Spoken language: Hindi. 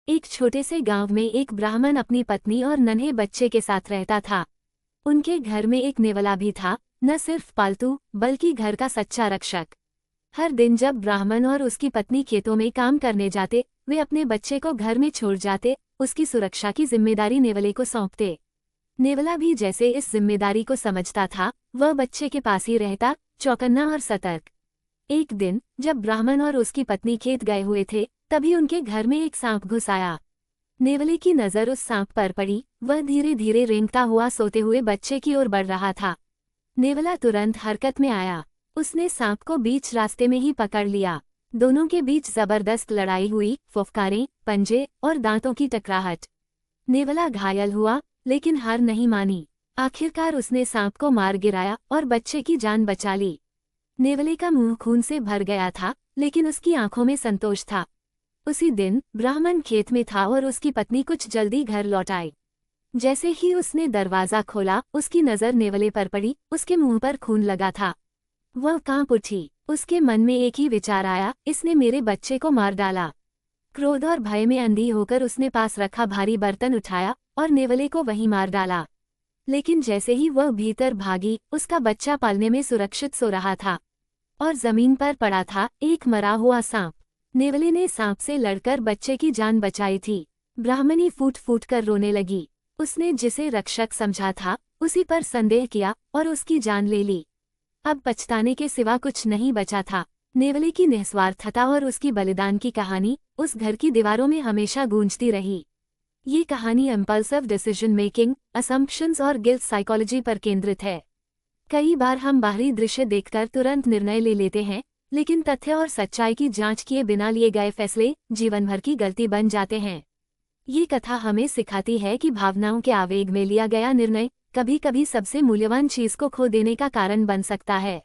एक छोटे से गांव में एक ब्राह्मण अपनी पत्नी और नन्हे बच्चे के साथ रहता था। उनके घर में एक नेवला भी था, न सिर्फ पालतू बल्कि घर का सच्चा रक्षक। हर दिन जब ब्राह्मण और उसकी पत्नी खेतों में काम करने जाते, वे अपने बच्चे को घर में छोड़ जाते, उसकी सुरक्षा की जिम्मेदारी नेवले को सौंपते। नेवला भी जैसे इस जिम्मेदारी को समझता था, वह बच्चे के पास ही रहता, चौकन्ना और सतर्क। एक दिन जब ब्राह्मण और उसकी पत्नी खेत गए हुए थे, तभी उनके घर में एक सांप घुस आया। नेवले की नजर उस सांप पर पड़ी। वह धीरे धीरे रेंगता हुआ सोते हुए बच्चे की ओर बढ़ रहा था। नेवला तुरंत हरकत में आया। उसने सांप को बीच रास्ते में ही पकड़ लिया। दोनों के बीच जबरदस्त लड़ाई हुई, फुफकारें, पंजे और दांतों की टकराहट। नेवला घायल हुआ, लेकिन हार नहीं मानी। आखिरकार उसने सांप को मार गिराया और बच्चे की जान बचा ली। नेवले का मुंह खून से भर गया था, लेकिन उसकी आंखों में संतोष था। उसी दिन ब्राह्मण खेत में था और उसकी पत्नी कुछ जल्दी घर लौट आई। जैसे ही उसने दरवाजा खोला, उसकी नजर नेवले पर पड़ी। उसके मुंह पर खून लगा था। वह कांप उठी। उसके मन में एक ही विचार आया, इसने मेरे बच्चे को मार डाला। क्रोध और भय में अंधी होकर उसने पास रखा भारी बर्तन उठाया और नेवले को वहीं मार डाला। लेकिन जैसे ही वह भीतर भागी, उसका बच्चा पालने में सुरक्षित सो रहा था और जमीन पर पड़ा था एक मरा हुआ सांप। नेवले ने सांप से लड़कर बच्चे की जान बचाई थी। ब्राह्मणी फूट फूट कर रोने लगी। उसने जिसे रक्षक समझा था, उसी पर संदेह किया और उसकी जान ले ली। अब पछताने के सिवा कुछ नहीं बचा था। नेवले की निस्वार्थता और उसकी बलिदान की कहानी उस घर की दीवारों में हमेशा गूंजती रही। ये कहानी इम्पल्सिव डिसीजन मेकिंग, असम्पशंस और गिल्ट साइकोलॉजी पर केंद्रित है। कई बार हम बाहरी दृश्य देखकर तुरंत निर्णय ले लेते हैं, लेकिन तथ्य और सच्चाई की जांच किए बिना लिए गए फैसले जीवन भर की गलती बन जाते हैं। ये कथा हमें सिखाती है कि भावनाओं के आवेग में लिया गया निर्णय कभी कभी सबसे मूल्यवान चीज को खो देने का कारण बन सकता है।